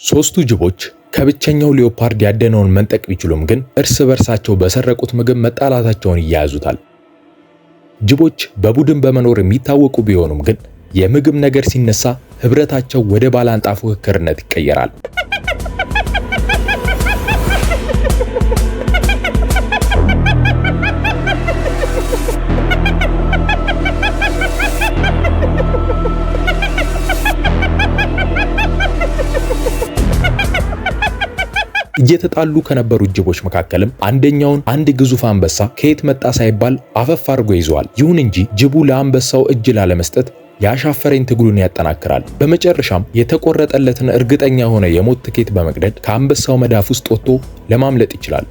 ሶስቱ ጅቦች ከብቸኛው ሊዮፓርድ ያደነውን መንጠቅ ቢችሉም ግን እርስ በርሳቸው በሰረቁት ምግብ መጣላታቸውን ይያያዙታል። ጅቦች በቡድን በመኖር የሚታወቁ ቢሆኑም ግን የምግብ ነገር ሲነሳ ህብረታቸው ወደ ባላንጣ ፉክክርነት ይቀየራል። እየተጣሉ ከነበሩት ጅቦች መካከልም አንደኛውን አንድ ግዙፍ አንበሳ ከየት መጣ ሳይባል አፈፍ አድርጎ ይዘዋል። ይሁን እንጂ ጅቡ ለአንበሳው እጅ ላለመስጠት ያሻፈረኝ ትግሉን ያጠናክራል። በመጨረሻም የተቆረጠለትን እርግጠኛ የሆነ የሞት ትኬት በመቅደድ ከአንበሳው መዳፍ ውስጥ ወጥቶ ለማምለጥ ይችላል።